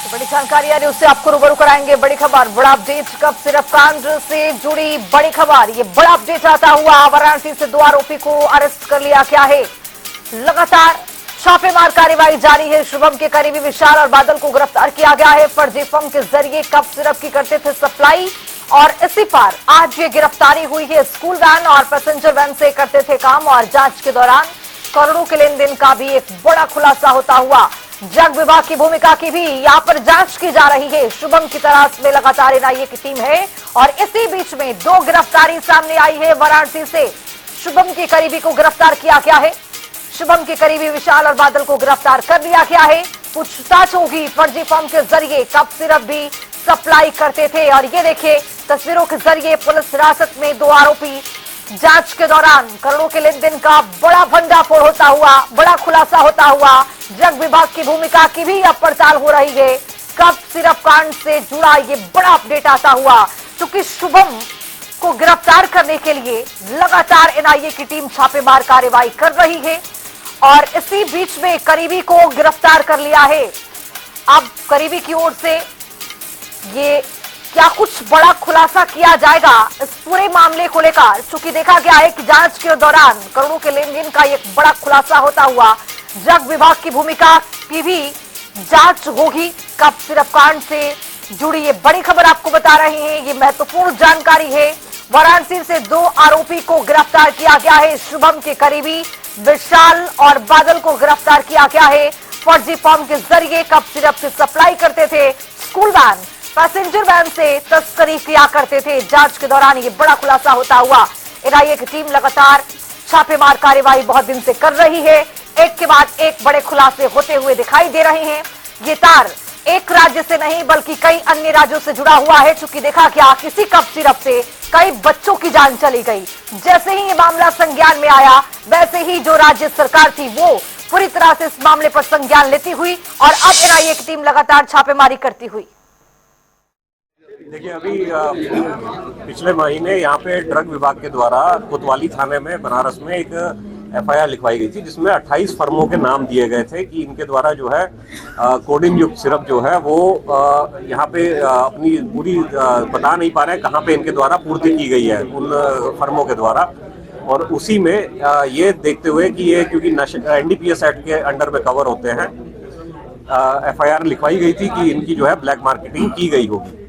बड़ी जानकारी आ रही है उससे आपको रूबरू कराएंगे। बड़ी खबर, बड़ा अपडेट कप सिरप कांड से जुड़ी बड़ी खबर। ये बड़ा अपडेट आता हुआ वाराणसी से 2 आरोपी को अरेस्ट कर लिया गया है। लगातार छापेमार कार्रवाई जारी है। शुभम के करीबी विशाल और बादल को गिरफ्तार किया गया है। फर्जी फर्म के जरिए कप सिरप की करते थे सप्लाई और इसी पर आज ये गिरफ्तारी हुई है। स्कूल वैन और पैसेंजर वैन से करते थे काम और जांच के दौरान करोड़ों के लेन देन का भी एक बड़ा खुलासा होता हुआ। जग विभाग की भूमिका की भी यहां पर जांच की जा रही है। शुभम की तलाश में लगातार एनआईए की टीम है और इसी बीच में 2 गिरफ्तारी सामने आई है। वाराणसी से शुभम के करीबी को गिरफ्तार किया गया है। शुभम के करीबी विशाल और बादल को गिरफ्तार कर लिया गया है। पूछताछ होगी। फर्जी फर्म के जरिए कप सिरप भी सप्लाई करते थे और ये देखिए तस्वीरों के जरिए पुलिस हिरासत में 2 आरोपी। जांच के दौरान करोड़ों के लेन देन का बड़ा भंडाफोड़ होता हुआ, बड़ा खुलासा होता हुआ। जग विभाग की भूमिका की भी अब पड़ताल हो रही है। कप सिरप कांड से जुड़ा ये बड़ा अपडेट आता हुआ, क्योंकि शुभम को गिरफ्तार करने के लिए लगातार एनआईए की टीम छापेमार कार्रवाई कर रही है और इसी बीच में करीबी को गिरफ्तार कर लिया है। अब करीबी की ओर से ये क्या कुछ बड़ा खुलासा किया जाएगा इस पूरे मामले को लेकर, चूंकि देखा गया है कि जांच के दौरान करोड़ों के लेन देन का एक बड़ा खुलासा होता हुआ जग विभाग की भूमिका की भी जांच होगी। कप सिरप कांड से जुड़ी ये बड़ी खबर आपको बता रहे हैं। ये महत्वपूर्ण जानकारी है। वाराणसी से 2 आरोपी को गिरफ्तार किया गया है। शुभम के करीबी विशाल और बादल को गिरफ्तार किया गया है। फर्जी फॉर्म के जरिए कप सिरप से सप्लाई करते थे। स्कूल वैन, पैसेंजर वैन से तस्करी किया करते थे। जांच के दौरान ये बड़ा खुलासा होता हुआ एनआईए की टीम लगातार छापेमार कार्रवाई बहुत दिन से कर रही है। एक के बाद एक बड़े खुलासे होते हुए दिखाई दे रहे हैं। ये तार एक राज्य से नहीं बल्कि कई अन्य राज्यों से जुड़ा हुआ है। चूंकि देखा गया किसी कप सिरप से कई बच्चों की जान चली गई। जैसे ही ये मामला संज्ञान में आया वैसे ही जो राज्य सरकार थी वो पूरी तरह से इस मामले पर संज्ञान लेती हुई और अब एनआईए की टीम लगातार छापेमारी करती हुई। देखिए, अभी पिछले महीने यहाँ पे ड्रग विभाग के द्वारा कोतवाली थाने में बनारस में एक एफआईआर लिखवाई गई थी, जिसमें 28 फर्मों के नाम दिए गए थे कि इनके द्वारा जो है कोडिन युक्त सिरप जो है वो यहाँ पे अपनी पूरी बता नहीं पा रहे हैं कहाँ पे इनके द्वारा पूर्ति की गई है उन फर्मों के द्वारा। और उसी में ये देखते हुए कि ये क्योंकि एनडीपीएस एक्ट के अंडर में कवर होते हैं, एफआईआर लिखवाई गई थी कि इनकी जो है ब्लैक मार्केटिंग की गई होगी।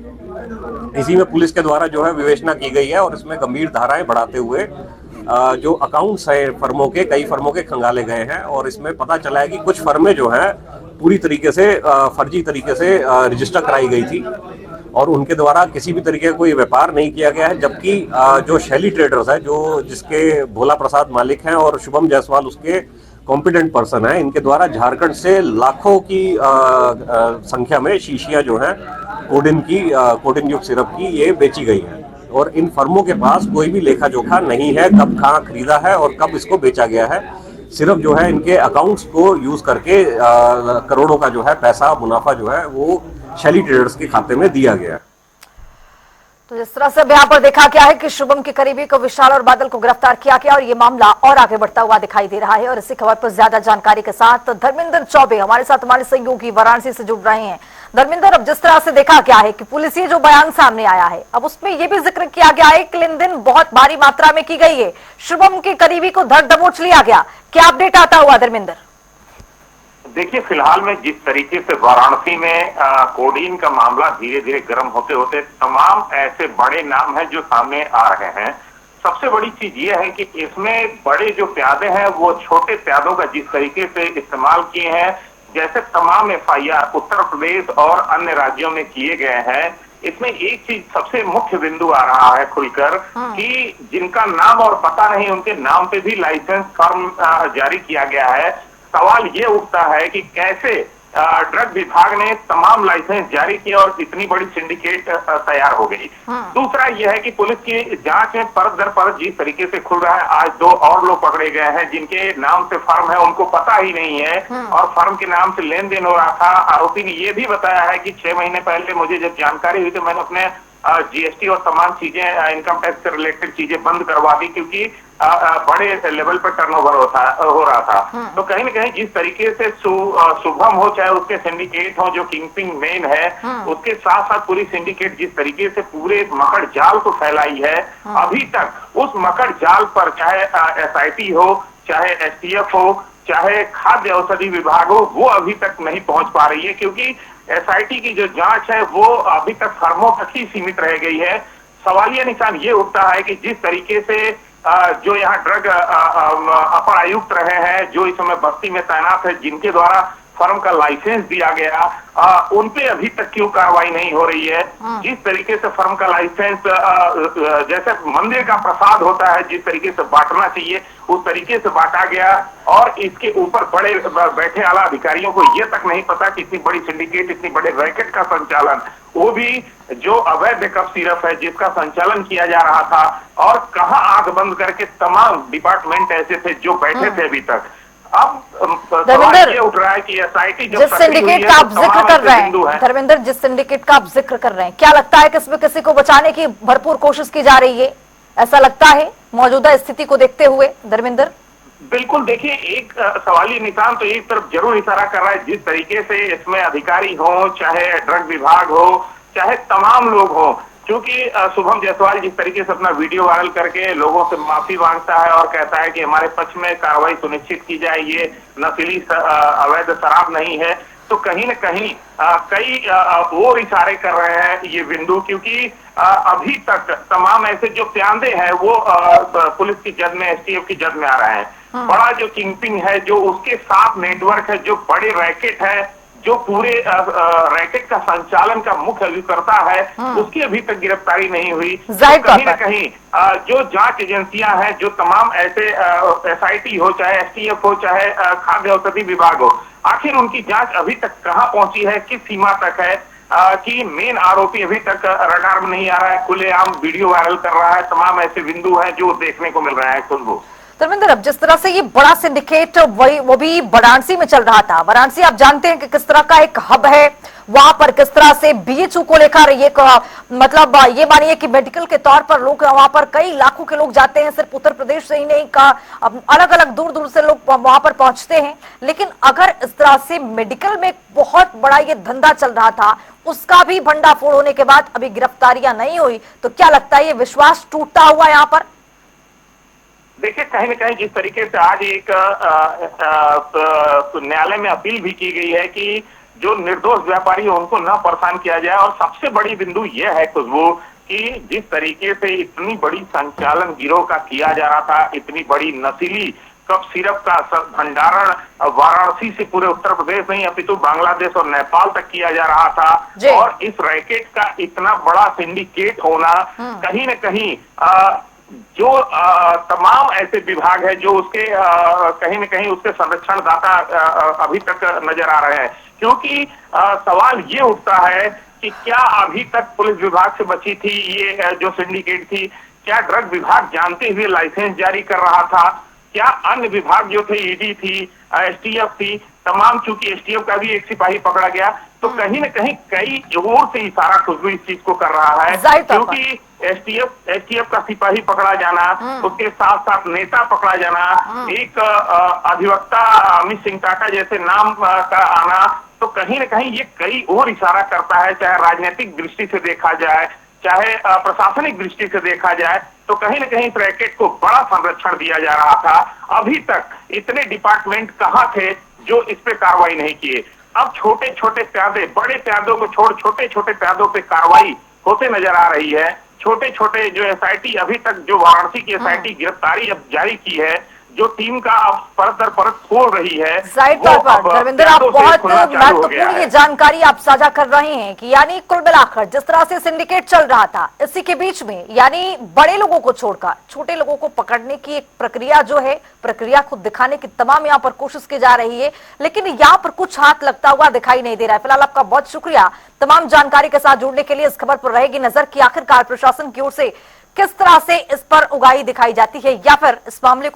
इसी में पुलिस के द्वारा जो है विवेचना की गई है और इसमें गंभीर धाराएं बढ़ाते हुए जो अकाउंट्स है फर्मों के, कई फर्मों के खंगाले गए हैं और इसमें पता चला है कि कुछ फर्में जो हैं पूरी तरीके से फर्जी तरीके से रजिस्टर कराई गई थी और उनके द्वारा किसी भी तरीके का कोई व्यापार नहीं किया गया है। जबकि जो शैली ट्रेडर्स है, जो जिसके भोला प्रसाद मालिक हैं और शुभम जायसवाल उसके कॉम्पिटेंट पर्सन है, इनके द्वारा झारखंड से लाखों की संख्या में शीशियां जो हैं कोडिन युक्त सिरप की ये बेची गई है और इन फर्मों के पास कोई भी लेखा जोखा नहीं है कब कहाँ खरीदा है और कब इसको बेचा गया है। सिर्फ जो है इनके अकाउंट्स को यूज करके करोड़ों का जो है पैसा मुनाफा जो है वो शैली ट्रेडर्स के खाते में दिया गया। तो जिस तरह से यहाँ पर देखा गया है कि शुभम के करीबी को विशाल और बादल को गिरफ्तार किया गया और ये मामला और आगे बढ़ता हुआ दिखाई दे रहा है। और इसी खबर पर ज्यादा जानकारी के साथ धर्मेंद्र चौबे हमारे साथ हमारे सहयोगी वाराणसी से जुड़ रहे हैं। धर्मेंद्र, अब जिस तरह से देखा गया है कि पुलिस ये जो बयान सामने आया है, अब उसमें यह भी जिक्र किया गया है कि लेन देन बहुत भारी मात्रा में की गई है, शुभम के करीबी को धर दबोच लिया गया। क्या अपडेट आता हुआ धर्मेंद्र? देखिए, फिलहाल में जिस तरीके से वाराणसी में कोडीन का मामला धीरे धीरे गर्म होते होते तमाम ऐसे बड़े नाम हैं जो सामने आ रहे हैं। सबसे बड़ी चीज ये है कि इसमें बड़े जो प्यादे हैं वो छोटे प्यादों का जिस तरीके से इस्तेमाल किए हैं, जैसे तमाम एफआईआर उत्तर प्रदेश और अन्य राज्यों में किए गए हैं, इसमें एक चीज सबसे मुख्य बिंदु आ रहा है खुलकर कि जिनका नाम और पता नहीं उनके नाम पे भी लाइसेंस फर्म जारी किया गया है। सवाल ये उठता है कि कैसे ड्रग विभाग ने तमाम लाइसेंस जारी किए और इतनी बड़ी सिंडिकेट तैयार हो गई। दूसरा यह है कि पुलिस की जांच में परत दर परत जिस तरीके से खुल रहा है, आज 2 और लोग पकड़े गए हैं जिनके नाम से फर्म है उनको पता ही नहीं है और फर्म के नाम से लेन देन हो रहा था। आरोपी ने यह भी बताया है कि 6 महीने पहले मुझे जब जानकारी हुई तो मैंने अपने जीएसटी और तमाम चीजें इनकम टैक्स से रिलेटेड चीजें बंद करवा दी, क्योंकि बड़े लेवल पर टर्नओवर हो रहा था। तो कहीं ना कहीं जिस तरीके से शुभम हो, चाहे उसके सिंडिकेट हो जो किंगपिन मेन है, उसके साथ साथ पूरी सिंडिकेट जिस तरीके से पूरे मकड़ जाल को फैलाई है, अभी तक उस मकड़ जाल पर चाहे SIT हो, चाहे STF हो, चाहे खाद्य औषधि विभाग हो, वो अभी तक नहीं पहुंच पा रही है, क्योंकि SIT की जो जांच है वो अभी तक फर्मों तक ही सीमित रह गई है। सवालिया निशान ये उठता है कि जिस तरीके से जो यहाँ ड्रग अपर आयुक्त रहे हैं, जो इस समय बस्ती में तैनात है, जिनके द्वारा फर्म का लाइसेंस दिया गया, उन पे अभी तक क्यों कार्रवाई नहीं हो रही है। जिस तरीके से फर्म का लाइसेंस जैसे मंदिर का प्रसाद होता है, जिस तरीके से बांटना चाहिए उस तरीके से बांटा गया, और इसके ऊपर बड़े बैठे आला अधिकारियों को ये तक नहीं पता कि इतनी बड़ी सिंडिकेट, इतनी बड़े रैकेट का संचालन, वो भी जो अवैध कफ सिरप है जिसका संचालन किया जा रहा था, और कहां आंख बंद करके तमाम डिपार्टमेंट ऐसे थे जो बैठे थे अभी तक। अब सवाल ये उठ रहा है कि SIT जिस सिंडिकेट का आप जिक्र कर रहे हैं धर्मेंद्र, जिस सिंडिकेट का आप जिक्र कर रहे हैं, क्या लगता है कि इसमें किसी को बचाने की भरपूर कोशिश की जा रही है? ऐसा लगता है मौजूदा स्थिति को देखते हुए धर्मेंद्र? बिल्कुल, देखिए एक सवाली निशान तो एक तरफ जरूर इशारा कर रहा है। जिस तरीके से इसमें अधिकारी हो, चाहे ड्रग विभाग हो, चाहे तमाम लोग हो, क्योंकि शुभम जायसवाल जिस तरीके से अपना वीडियो वायरल करके लोगों से माफी मांगता है और कहता है कि हमारे पक्ष में कार्रवाई सुनिश्चित की जाए, ये नशीली अवैध शराब नहीं है, तो कहीं न कहीं कई और इशारे कर रहे हैं ये बिंदु, क्योंकि अभी तक तमाम ऐसे जो प्यांदे हैं वो पुलिस की जद में, STF की जद में आ रहे हैं। बड़ा जो किंगपिन है, जो उसके साथ नेटवर्क है, जो बड़े रैकेट है, जो पूरे रैकेट का संचालन का मुख्य अभिकर्ता है, उसकी अभी तक गिरफ्तारी नहीं हुई। तो कहीं न कहीं जो जांच एजेंसियां हैं, जो तमाम ऐसे SIT हो, चाहे STF हो, चाहे खाद्य औषधि विभाग हो, आखिर उनकी जांच अभी तक कहां पहुंची है, किस सीमा तक है कि मेन आरोपी अभी तक रडार में नहीं आ रहा है, खुलेआम वीडियो वायरल कर रहा है। तमाम ऐसे बिंदु हैं जो देखने को मिल रहा है। खुशबू, धर्मेंद्र, अब जिस तरह से ये बड़ा सिंडिकेट वो भी वाराणसी में चल रहा था, वाराणसी आप जानते हैं कि किस तरह का एक हब है, वहां पर किस तरह से BHU को लेकर ये मतलब ये मानिए कि मेडिकल के तौर पर लोग वहां पर कई लाखों के लोग जाते हैं, सिर्फ उत्तर प्रदेश से ही नहीं, अलग अलग दूर दूर से लोग वहां पर पहुंचते हैं। लेकिन अगर इस तरह से मेडिकल में बहुत बड़ा ये धंधा चल रहा था, उसका भी भंडाफोड़ होने के बाद अभी गिरफ्तारियां नहीं हुई, तो क्या लगता है ये विश्वास टूटता हुआ यहाँ पर? देखिए, कहीं न कहीं जिस तरीके से आज एक न्यायालय में अपील भी की गई है कि जो निर्दोष व्यापारी है उनको न परेशान किया जाए, और सबसे बड़ी बिंदु यह है खुशबू कि जिस तरीके से इतनी बड़ी संचालन गिरोह का किया जा रहा था, इतनी बड़ी नशीली कफ सिरप का भंडारण वाराणसी से पूरे उत्तर प्रदेश नहीं अपितु बांग्लादेश और नेपाल तक किया जा रहा था, और इस रैकेट का इतना बड़ा सिंडिकेट होना कहीं न कहीं जो तमाम ऐसे विभाग है जो उसके कहीं न कहीं उसके संरक्षण दाता अभी तक नजर आ रहे हैं। क्योंकि सवाल ये उठता है कि क्या अभी तक पुलिस विभाग से बची थी ये जो सिंडिकेट थी? क्या ड्रग विभाग जानते हुए लाइसेंस जारी कर रहा था? क्या अन्य विभाग जो थे, ED थी, STF थी, तमाम, चूंकि STF का भी एक सिपाही पकड़ा गया, तो कहीं न कहीं कई ओर से इशारा खुशबू इस चीज को कर रहा है, क्योंकि STF का सिपाही पकड़ा जाना, उसके साथ साथ नेता पकड़ा जाना, एक अधिवक्ता अमित सिंह टाटा जैसे नाम का आना, तो कहीं न कहीं ये कई और इशारा करता है, चाहे राजनीतिक दृष्टि से देखा जाए, चाहे प्रशासनिक दृष्टि से देखा जाए, तो कहीं न कहीं इस रैकेट को बड़ा संरक्षण दिया जा रहा था। अभी तक इतने डिपार्टमेंट कहां थे जो इस पे कार्रवाई नहीं किए? अब छोटे छोटे प्यादे, बड़े प्यादों को छोड़ छोटे छोटे प्यादों पे कार्रवाई होते नजर आ रही है। छोटे छोटे जो SIT अभी तक जो वाराणसी की SIT गिरफ्तारी अब जारी की है, जो टीम का अब परत दर परत खोल रही है, जाहिर तौर पर धर्मेंद्र, आप बहुत महत्वपूर्ण ये जानकारी आप साझा कर रहे हैं कि यानी कुल मिलाकर जिस तरह से सिंडिकेट चल रहा था, इसी के बीच में यानी बड़े लोगों को छोड़कर छोटे लोगों को पकड़ने की एक प्रक्रिया जो है, प्रक्रिया को दिखाने की तमाम यहाँ पर कोशिश की जा रही है, लेकिन यहाँ पर कुछ हाथ लगता हुआ दिखाई नहीं दे रहा है। फिलहाल आपका बहुत शुक्रिया तमाम जानकारी के साथ जुड़ने के लिए। इस खबर पर रहेगी नजर कि आखिरकार प्रशासन की ओर से किस तरह से इस पर उगाही दिखाई जाती है या फिर इस मामले को